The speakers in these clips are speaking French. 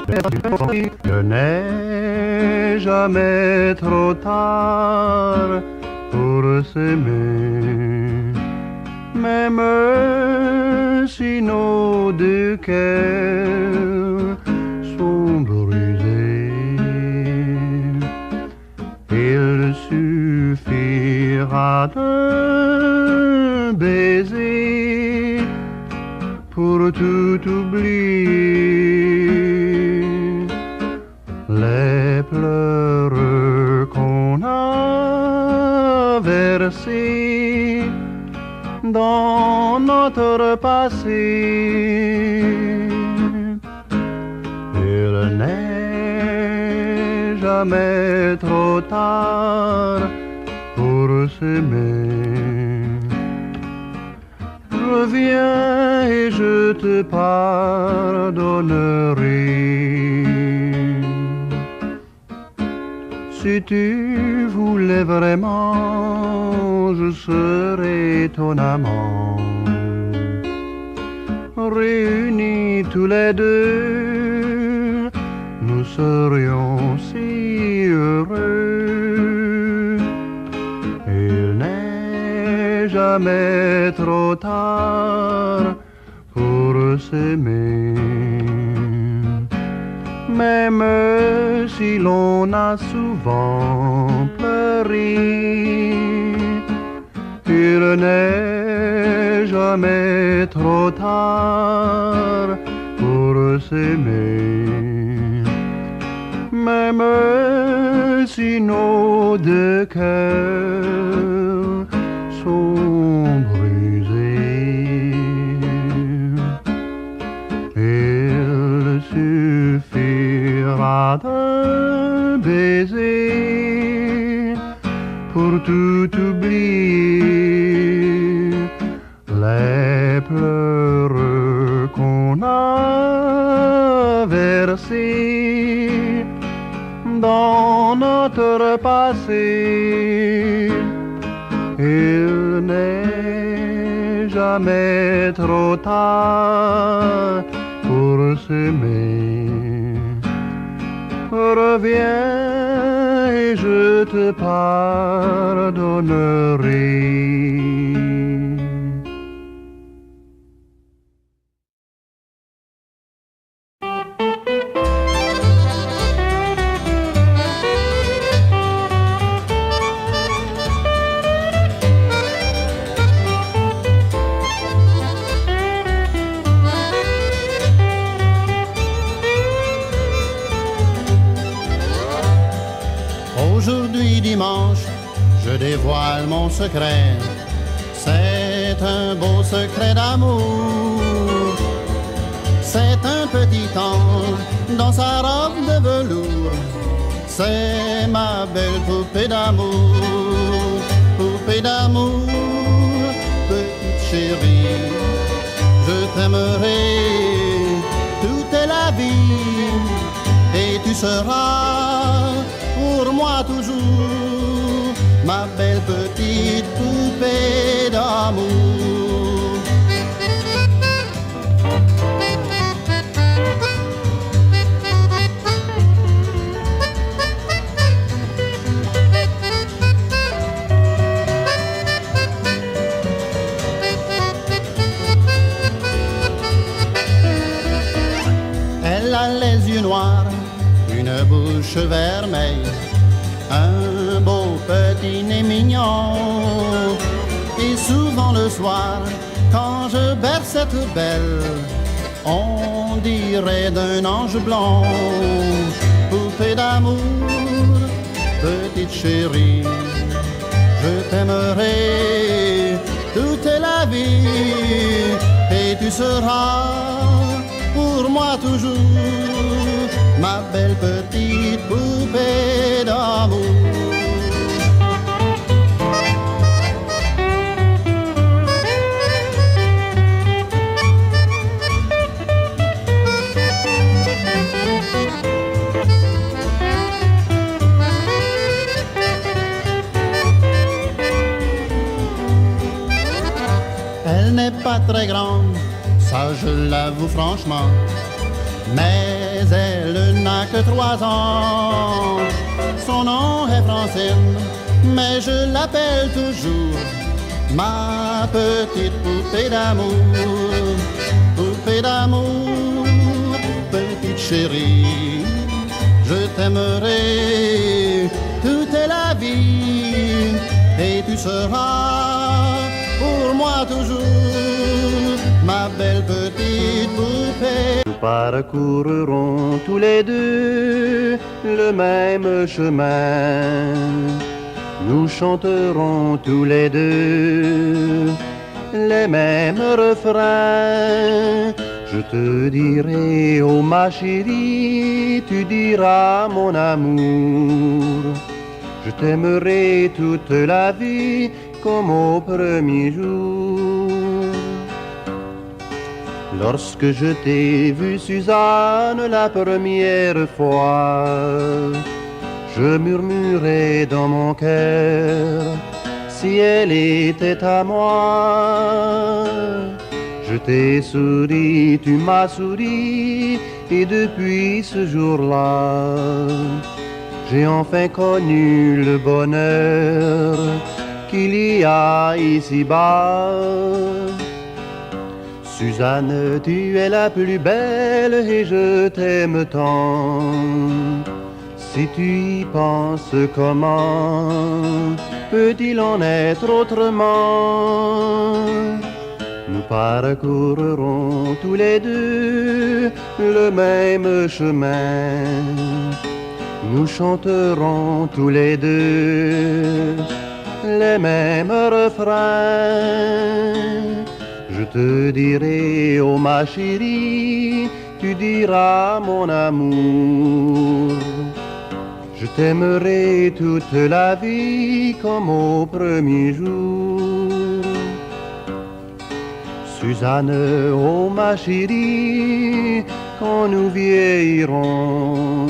Il n'est jamais trop tard pour s'aimer, même si nos deux cœurs sont brisés. Il suffira d'un baiser pour tout oublier. Les pleurs qu'on a versés dans notre passé. Il n'est jamais trop tard pour s'aimer. Reviens et je te pardonnerai. Si tu voulais vraiment, je serais ton amant. Réunis tous les deux, nous serions si heureux. Il n'est jamais trop tard pour s'aimer. Même si l'on a souvent pleuré, il n'est jamais trop tard pour s'aimer. Même si nos deux cœurs sont brisés, il suffira d'un baiser pour tout oublier. Les pleurs qu'on a versés dans notre passé. Il n'est jamais trop tard pour s'aimer. Reviens et je te pardonnerai. Aujourd'hui dimanche, je dévoile mon secret. C'est un beau secret d'amour. C'est un petit ange dans sa robe de velours. C'est ma belle poupée d'amour. Poupée d'amour, petite chérie, je t'aimerai toute la vie. Et tu seras pour moi toujours, ma belle petite poupée d'amour. Elle a les yeux noirs, une bouche vermeille, un beau petit nez mignon. Et souvent le soir, quand je berce cette belle, on dirait d'un ange blanc. Poupée d'amour, petite chérie, je t'aimerai toute la vie. Et tu seras pour moi toujours, ma belle petite poupée d'amour. Elle n'est pas très grande, ça je l'avoue franchement, mais elle que 3 ans. Son nom est Francine, mais je l'appelle toujours ma petite poupée d'amour. Poupée d'amour, petite chérie, je t'aimerai toute la vie et tu seras pour moi toujours ma belle petite poupée. Nous parcourrons tous les deux le même chemin. Nous chanterons tous les deux les mêmes refrains. Je te dirai, oh ma chérie, tu diras mon amour. Je t'aimerai toute la vie comme au premier jour. Lorsque je t'ai vue, Suzanne, la première fois, je murmurais dans mon cœur, si elle était à moi. Je t'ai souri, tu m'as souri, et depuis ce jour-là, j'ai enfin connu le bonheur qu'il y a ici-bas. Suzanne, tu es la plus belle et je t'aime tant. Si tu y penses, comment peut-il en être autrement? Nous parcourrons tous les deux le même chemin. Nous chanterons tous les deux les mêmes refrains. Je te dirai, oh ma chérie, tu diras mon amour. Je t'aimerai toute la vie comme au premier jour. Suzanne, oh ma chérie, quand nous vieillirons,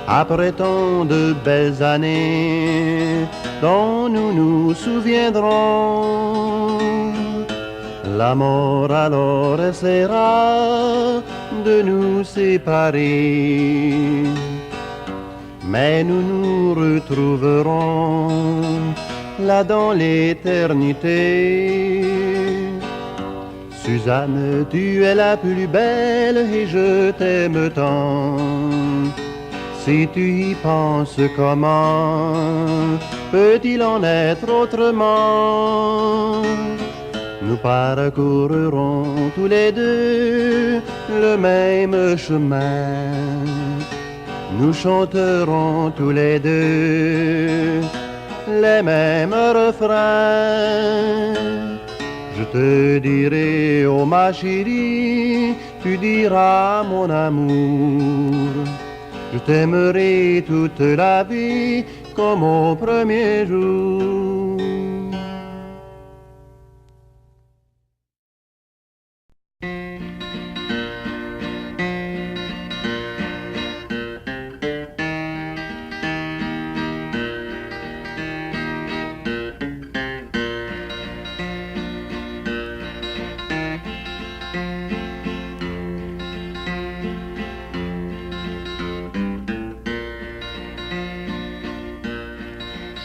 après tant de belles années dont nous nous souviendrons, la mort alors essaiera de nous séparer. Mais nous nous retrouverons là dans l'éternité. Suzanne, tu es la plus belle et je t'aime tant. Si tu y penses, comment peut-il en être autrement? Nous parcourrons tous les deux le même chemin. Nous chanterons tous les deux les mêmes refrains. Je te dirai, oh ma chérie, tu diras mon amour. Je t'aimerai toute la vie comme au premier jour.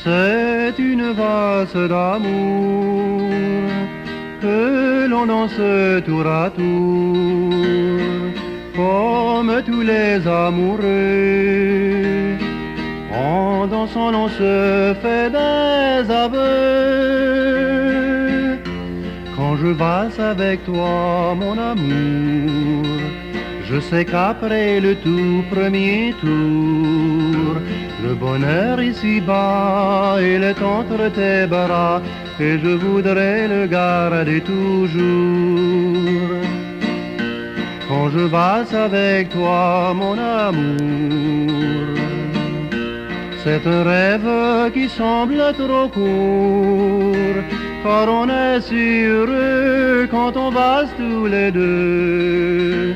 C'est une valse d'amour que l'on danse tour à tour, comme tous les amoureux. En dansant l'on se fait des aveux. Quand je valse avec toi, mon amour, je sais qu'après le tout premier tour, le bonheur ici-bas, il est entre tes bras, et je voudrais le garder toujours. Quand je valse avec toi, mon amour, c'est un rêve qui semble trop court, car on est si heureux quand on valse tous les deux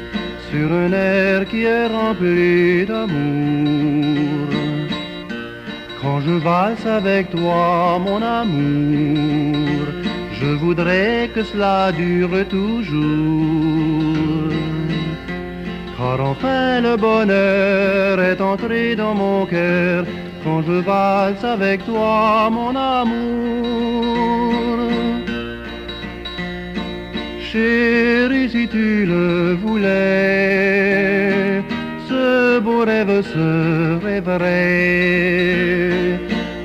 sur un air qui est rempli d'amour. Quand je valse avec toi, mon amour, je voudrais que cela dure toujours. car enfin le bonheur est entré dans mon cœur quand je valse avec toi, mon amour. Chérie, si tu le voulais, ce beau rêve serait vrai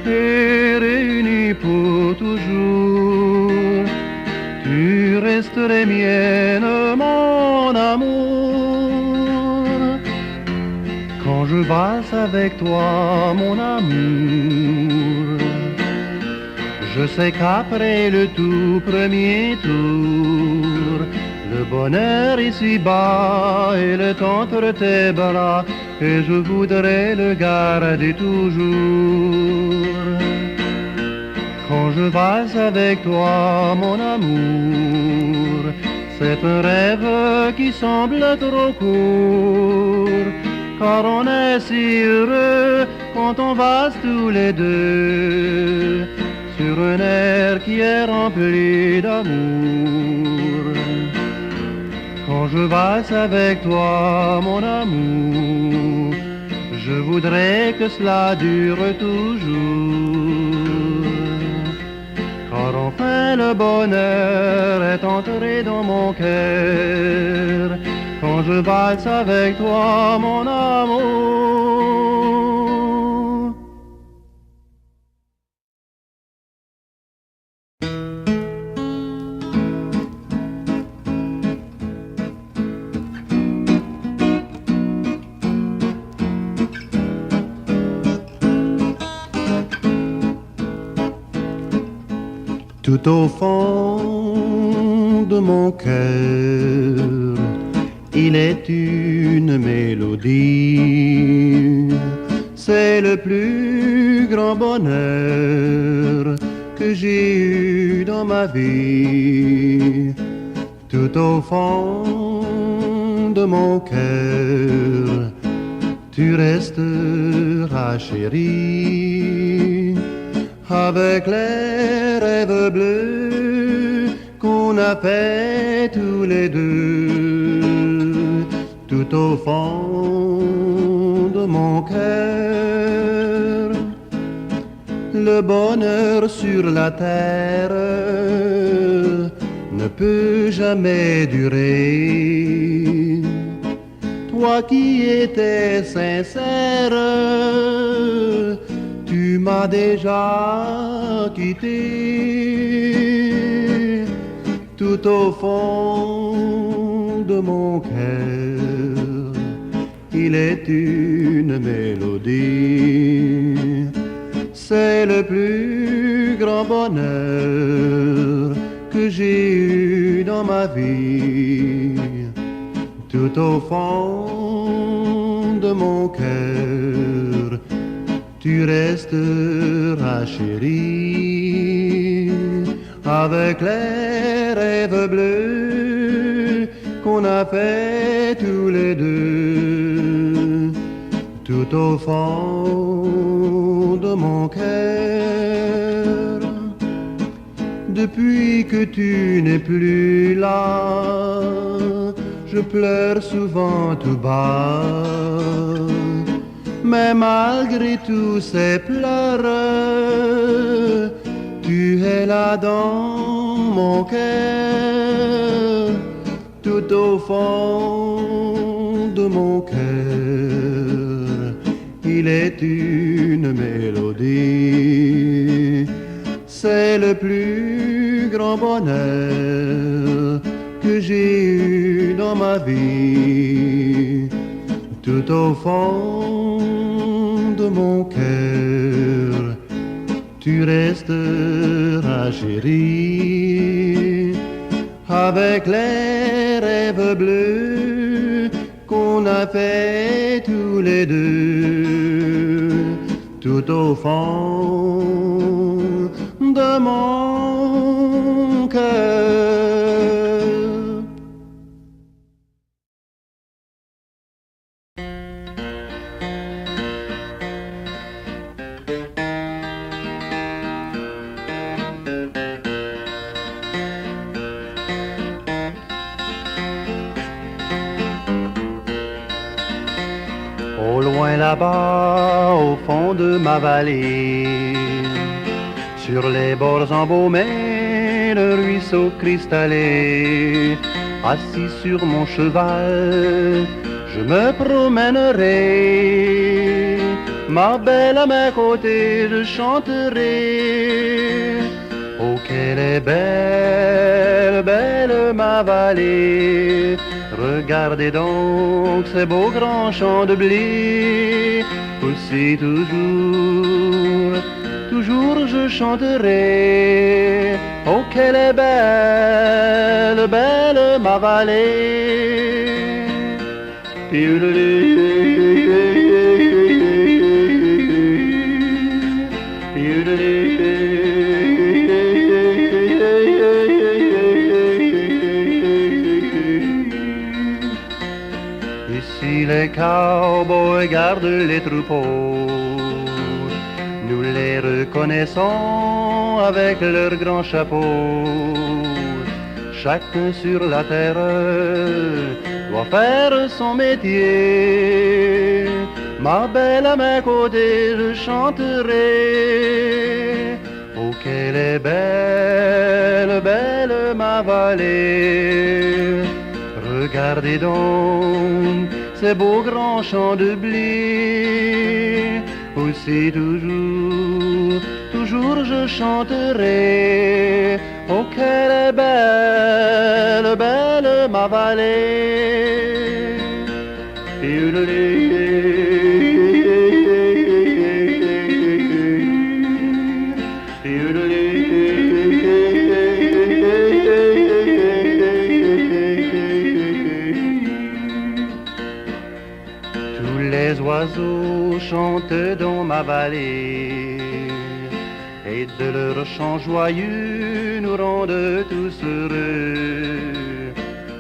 et réuni pour toujours. Tu resterais mienne, mon amour. Quand je valse avec toi, mon amour, je sais qu'après le tout premier tour, le bonheur ici-bas est le entre tes bras, et je voudrais le garder toujours. Quand je valse avec toi, mon amour, c'est un rêve qui semble trop court, car on est si heureux quand on valse tous les deux sur un air qui est rempli d'amour. Quand je valse avec toi, mon amour, je voudrais que cela dure toujours. Car enfin le bonheur est entré dans mon cœur quand je valse avec toi, mon amour. Tout au fond de mon cœur, il est une mélodie. C'est le plus grand bonheur que j'ai eu dans ma vie. Tout au fond de mon cœur, tu resteras chérie, avec les rêves bleus qu'on a fait tous les deux. Tout au fond de mon cœur, le bonheur sur la terre ne peut jamais durer. Toi qui étais sincère, tu m'as déjà quitté. Tout au fond de mon cœur, il est une mélodie. C'est le plus grand bonheur que j'ai eu dans ma vie. Tout au fond de mon cœur, tu resteras chérie, avec les rêves bleus qu'on a fait tous les deux. Tout au fond de mon cœur, depuis que tu n'es plus là, je pleure souvent tout bas. Mais malgré tous ces pleurs, tu es là dans mon cœur. Tout au fond de mon cœur, il est une mélodie. C'est le plus grand bonheur que j'ai eu dans ma vie. Tout au fond de mon cœur, tu resteras chérie, avec les rêves bleus qu'on a fait tous les deux. Tout au fond de mon cœur. Au loin là-bas, au fond de ma vallée, sur les bords embaumés, le ruisseau cristallé, assis sur mon cheval, je me promènerai. Ma belle à mes côtés, je chanterai. Oh, qu'elle est belle, belle ma vallée. Regardez donc ces beaux grands champs de blé. Aussi toujours, toujours je chanterai. Oh, qu'elle est belle, belle ma vallée. Ici les cowboys gardent les troupeaux, nous les reconnaissons avec leurs grands chapeaux. Chacun sur la terre doit faire son métier. Ma belle à mes côtés, je chanterai. Oh, qu'elle est belle, belle ma vallée. Regardez donc ces beaux grands champs de blé. Aussi toujours, toujours je chanterai. Oh, qu'elle est belle, belle ma vallée. Tous les oiseaux chantent dans ma vallée, et de leur chant joyeux nous rendent tous heureux.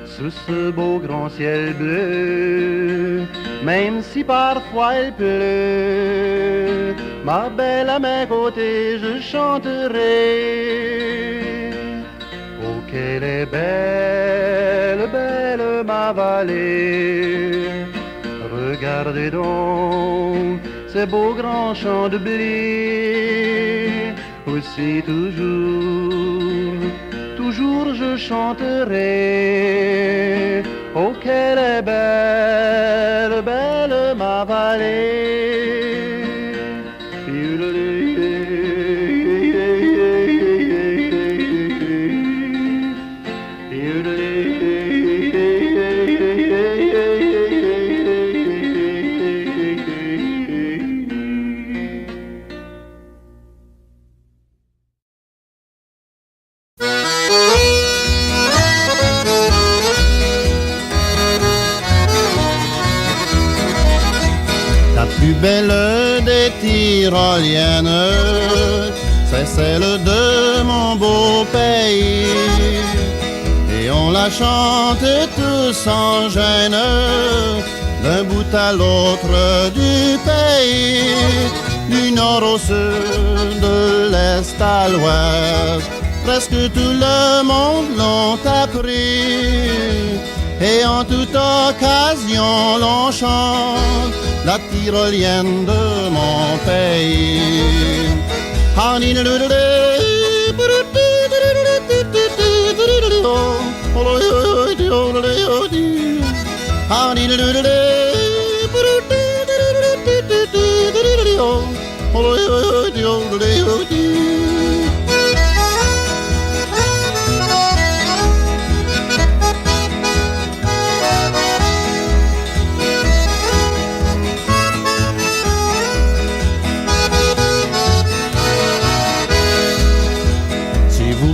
Sous ce beau grand ciel bleu, même si parfois il pleut, ma belle à mes côtés je chanterai. Oh, qu'elle est belle, belle ma vallée. Regardez donc ces beaux grands champs de blé. Aussi toujours, toujours je chanterai. Oh, qu'elle est belle, belle ma vallée. Belle des tyroliennes, c'est celle de mon beau pays. Et on la chante tous en gêne, d'un bout à l'autre du pays. Du nord au sud, de l'est à l'ouest, presque tout le monde l'ont appris. Et en toute occasion l'on chante la tyrolienne de mon pays.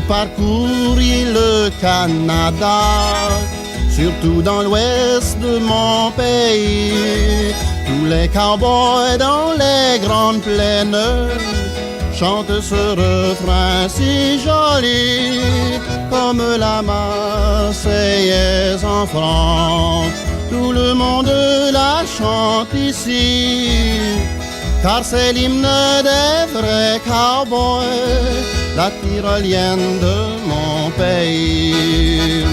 Parcouriez le Canada, surtout dans l'ouest de mon pays. Tous les cowboys dans les grandes plaines chantent ce refrain si joli, comme la Marseillaise en France. Tout le monde la chante ici, car c'est l'hymne des vrais cowboys, la tyrolienne de mon pays.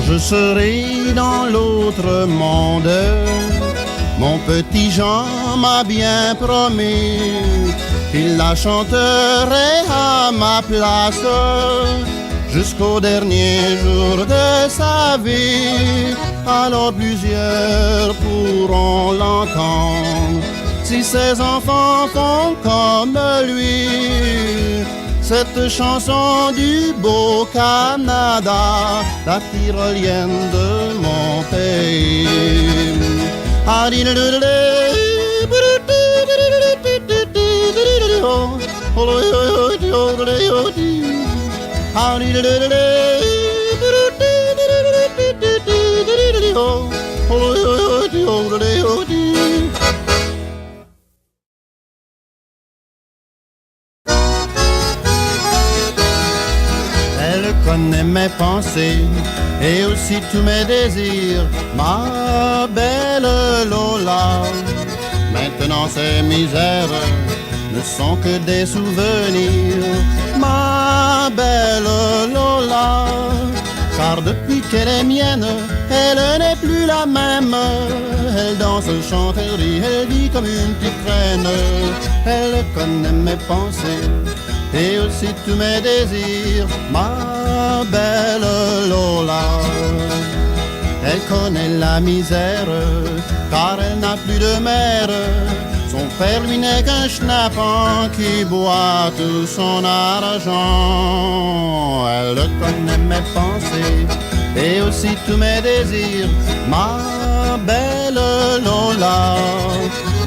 Je serai dans l'autre monde. Mon petit Jean m'a bien promis qu'il la chanterait à ma place jusqu'au dernier jour de sa vie. Alors plusieurs pourront l'entendre si ses enfants font comme lui. Cette chanson du beau Canada, la tyrolienne de mon pays. Elle connaît mes pensées et aussi tous mes désirs, ma belle Lola. Maintenant ces misères ne sont que des souvenirs, ma belle Lola. Car depuis qu'elle est mienne, elle n'est plus la même. Elle danse, chante, elle rit, elle vit comme une petite reine. Elle connaît mes pensées et aussi tous mes désirs, ma belle Lola. Elle connaît la misère, car elle n'a plus de mère. Son père lui n'est qu'un schnappant qui boit tout son argent. Elle connaît mes pensées et aussi tous mes désirs, ma belle Lola.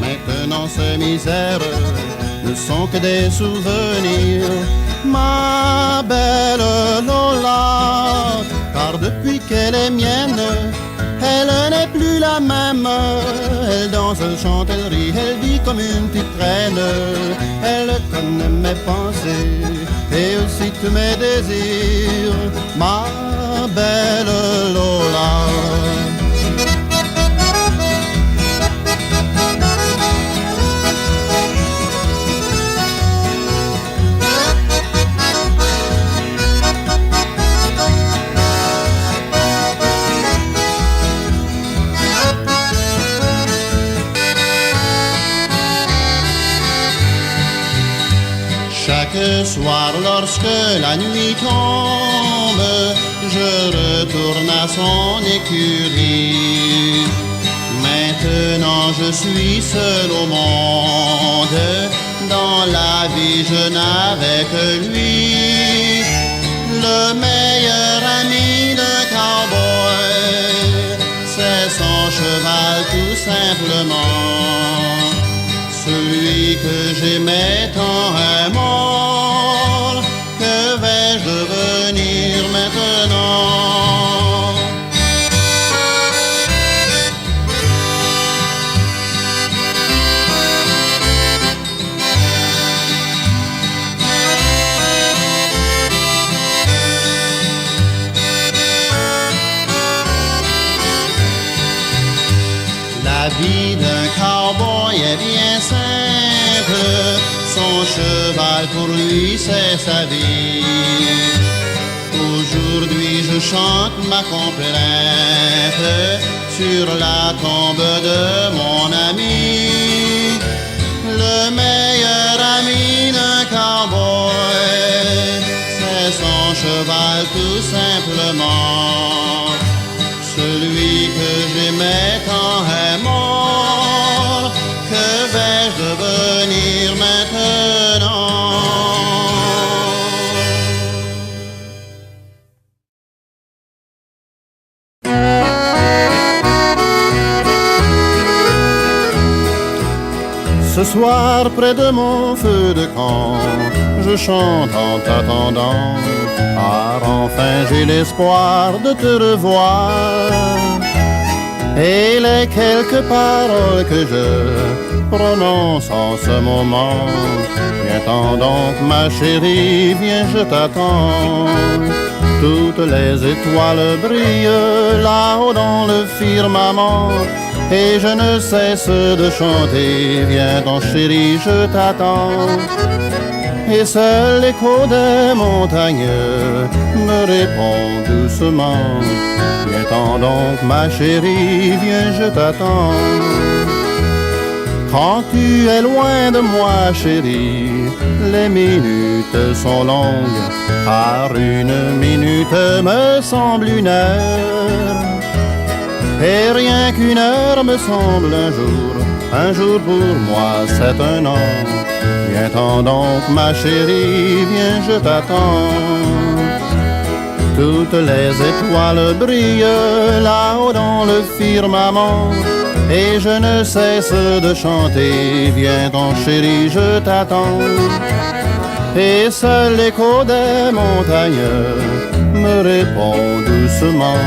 Maintenant ces misères ne sont que des souvenirs, ma belle Lola. Car depuis qu'elle est mienne, elle n'est plus la même. Elle danse, elle chante, elle rit, elle vit comme une petite reine. Elle connaît mes pensées et aussi tous mes désirs, ma belle Lola. Chaque soir lorsque la nuit tombe, je retourne à son écurie. Maintenant je suis seul au monde, dans la vie je n'avais que lui. Le meilleur ami d'un cowboy, c'est son cheval tout simplement. Celui que j'aimais tant est mort, que vais-je devenir maintenant? La vie d'un cowboy est bien simple, son cheval pour lui c'est sa vie. Aujourd'hui je chante ma complainte sur la tombe de mon ami. Le meilleur ami d'un cowboy, c'est son cheval tout simplement. Celui que j'aimais tant est mort, que vais-je devenir maintenant? Ce soir près de mon feu de camp, je chante en t'attendant, car enfin j'ai l'espoir de te revoir. Et les quelques paroles que je prononce en ce moment, viens-t'en donc ma chérie, viens je t'attends. Toutes les étoiles brillent là-haut dans le firmament, et je ne cesse de chanter, viens donc chérie, je t'attends. Et seul l'écho des montagnes me répond doucement, viens-t'en donc ma chérie, viens je t'attends. Quand tu es loin de moi chérie, les minutes sont longues, car une minute me semble une heure. Et rien qu'une heure me semble un jour pour moi c'est un an. Viens-t'en donc ma chérie, viens je t'attends. Toutes les étoiles brillent là-haut dans le firmament, et je ne cesse de chanter, viens donc chérie, je t'attends. Et seul l'écho des montagnes me répond doucement,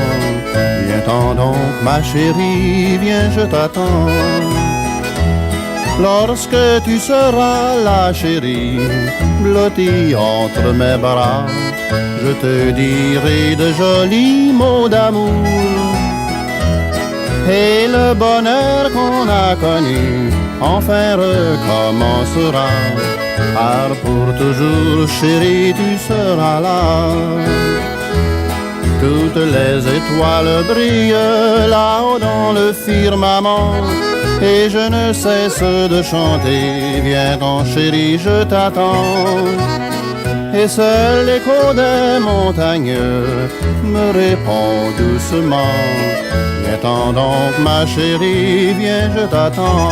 viens-t'en donc ma chérie, viens je t'attends. Lorsque tu seras là chérie, blottie entre mes bras, je te dirai de jolis mots d'amour. Et le bonheur qu'on a connu enfin recommencera, car pour toujours chérie tu seras là. Toutes les étoiles brillent là-haut dans le firmament, et je ne cesse de chanter, viens donc chérie, je t'attends. Et seul l'écho des montagnes me répond doucement, viens-t'en donc ma chérie, viens je t'attends.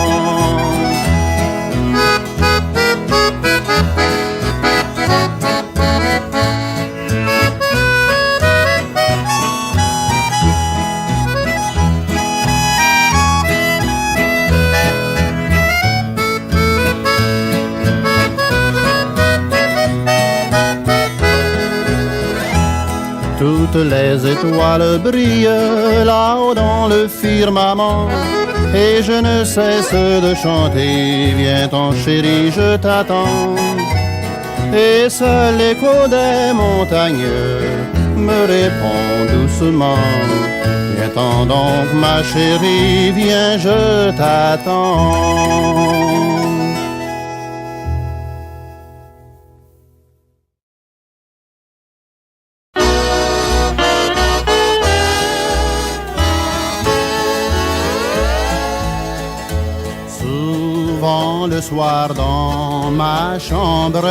Toutes les étoiles brillent là-haut dans le firmament, et je ne cesse de chanter, viens donc chérie, je t'attends. Et seul l'écho des montagnes me répond doucement, viens-t'en donc ma chérie, viens je t'attends. Le soir dans ma chambre,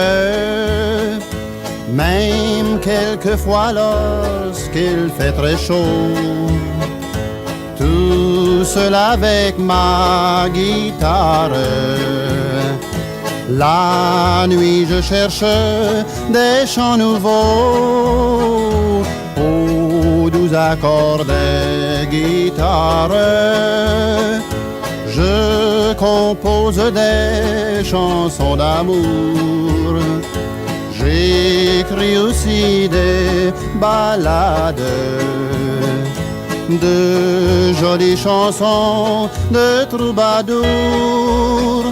même quelquefois lorsqu'il fait très chaud, tout seul avec ma guitare. La nuit je cherche des chants nouveaux aux doux accords des guitares. Je compose des chansons d'amour, j'écris aussi des ballades, de jolies chansons de troubadours,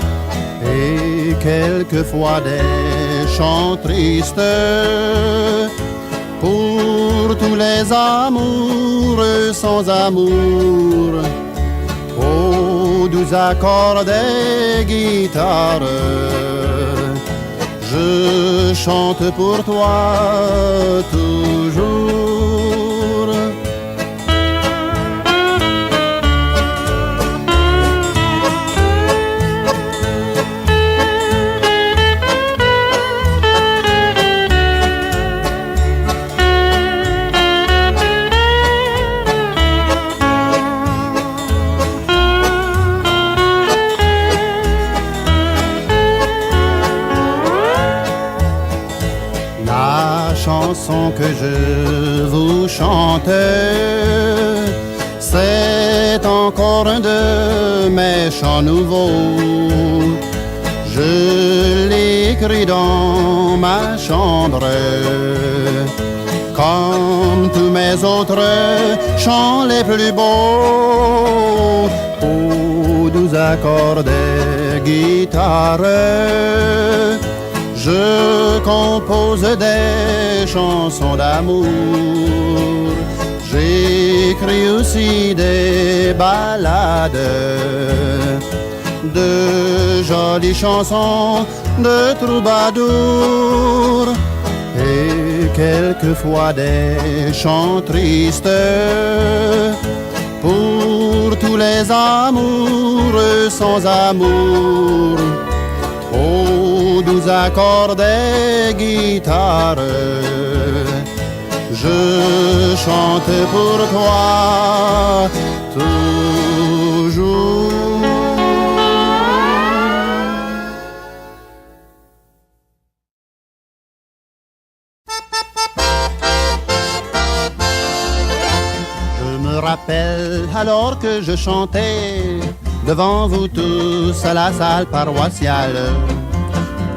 et quelquefois des chants tristes pour tous les amoureux sans amour, aux doux accords des guitares. Je chante pour toi toujours. Chanson que je vous chante, c'est encore un de mes chants nouveaux. Je l'écris dans ma chambre comme tous mes autres chants les plus beaux, aux doux accords des guitares. Je compose des chansons d'amour, j'écris aussi des ballades, de jolies chansons de troubadours et quelquefois des chants tristes pour tous les amoureux sans amour, aux doux accords des guitares. Je chante pour toi toujours. Je me rappelle alors que je chantais devant vous tous à la salle paroissiale.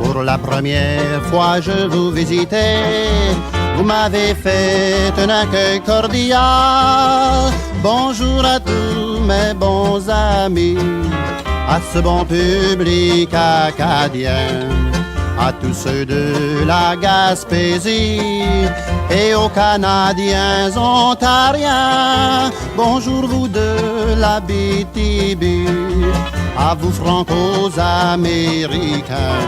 Pour la première fois je vous visitais, vous m'avez fait un accueil cordial. Bonjour à tous mes bons amis, à ce bon public acadien, à tous ceux de la Gaspésie et aux Canadiens ontariens. Bonjour vous de l'Abitibi, à vous franco-américains.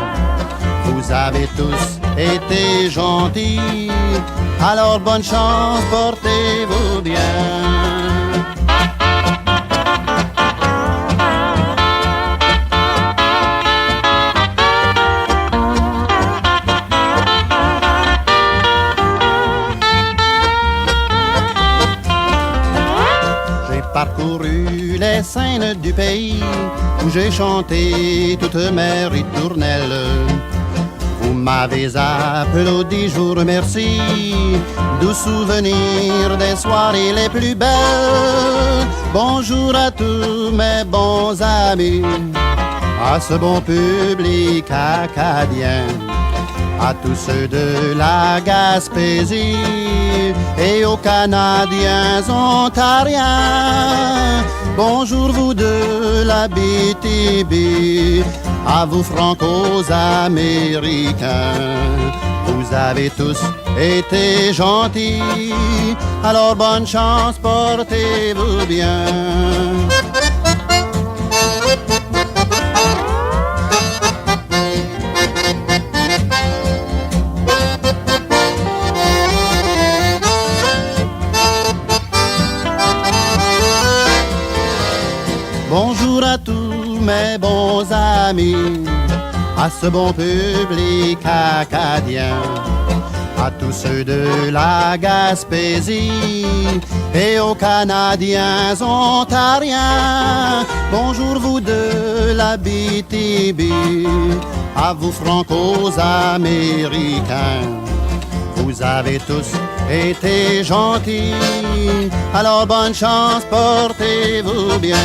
Vous avez tous été gentils, alors bonne chance, portez-vous bien. J'ai parcouru les scènes du pays où j'ai chanté toutes mes ritournelles. Vous m'avez applaudi, je vous remercie, doux souvenirs des soirées les plus belles. Bonjour à tous mes bons amis, à ce bon public acadien, à tous ceux de la Gaspésie et aux Canadiens ontariens. Bonjour vous de l'Abitibi, à vous franco-américains. Vous avez tous été gentils, alors bonne chance, portez-vous bien. Bonjour à tous mes bons amis, à ce bon public acadien, à tous ceux de la Gaspésie et aux Canadiens ontariens. Bonjour vous de l'Abitibi, à vous franco-américains. Vous avez tous été gentils, alors bonne chance, portez-vous bien.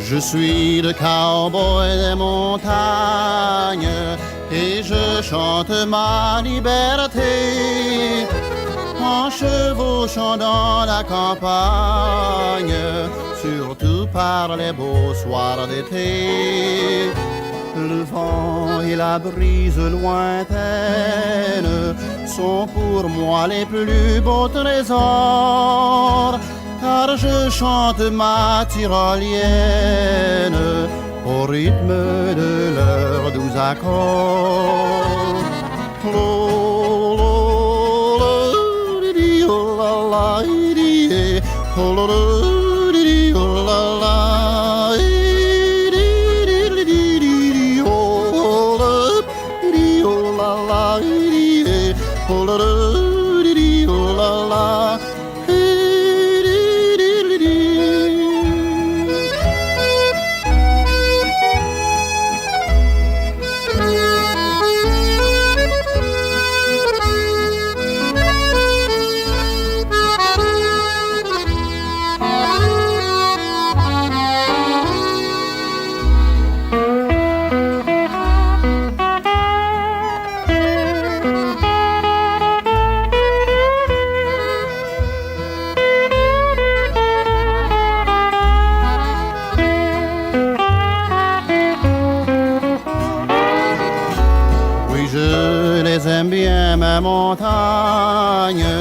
Je suis le cowboy des montagnes et je chante ma liberté en chevauchant dans la campagne, surtout par les beaux soirs d'été. Le vent et la brise lointaine sont pour moi les plus beaux trésors, car je chante ma tyrolienne au rythme de leurs doux accords. la montagne,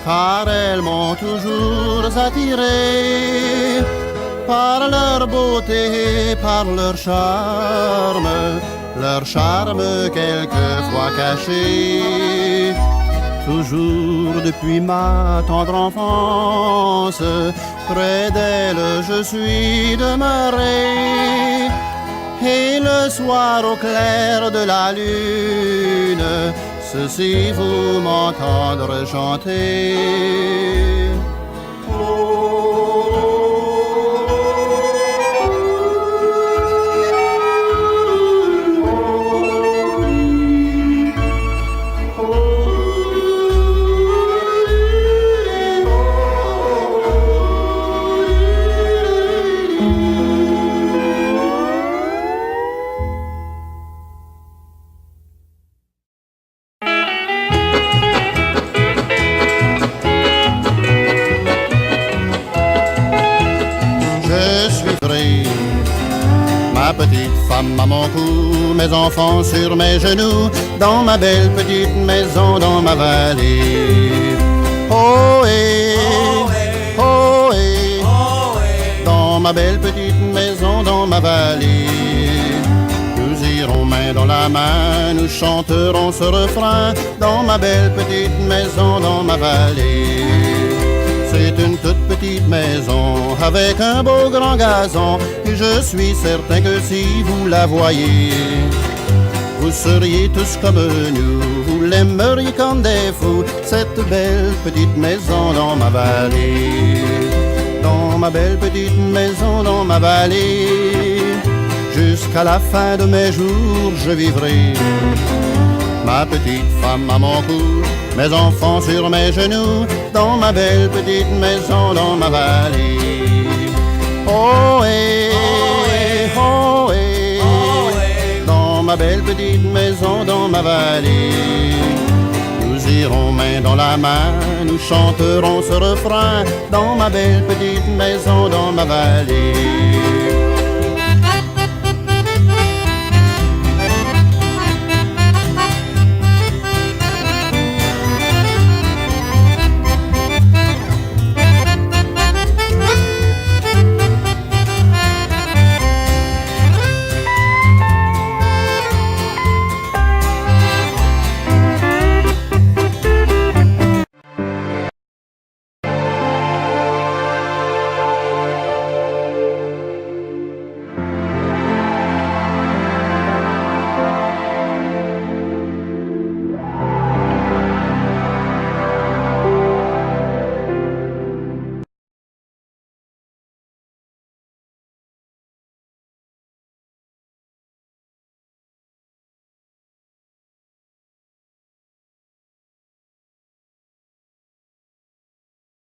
car elles m'ont toujours attiré par leur beauté, par leur charme quelquefois caché. Toujours depuis ma tendre enfance, près d'elle je suis demeuré. Et le soir au clair de la lune, ceci vous m'entendre chanter. Ma petite femme à mon cou, mes enfants sur mes genoux, dans ma belle petite maison, dans ma vallée. Oh eh, oh eh, dans ma belle petite maison, dans ma vallée. Nous irons main dans la main, nous chanterons ce refrain, dans ma belle petite maison, dans ma vallée. C'est une toute petite maison avec un beau grand gazon, et je suis certain que si vous la voyez, vous seriez tous comme nous, vous l'aimeriez comme des fous, cette belle petite maison dans ma vallée. Dans ma belle petite maison dans ma vallée, jusqu'à la fin de mes jours je vivrai. Ma petite femme à mon cou, mes enfants sur mes genoux, dans ma belle petite maison dans ma vallée. Oh eh, oh eh, dans ma belle petite maison dans ma vallée. Nous irons main dans la main, nous chanterons ce refrain, dans ma belle petite maison dans ma vallée.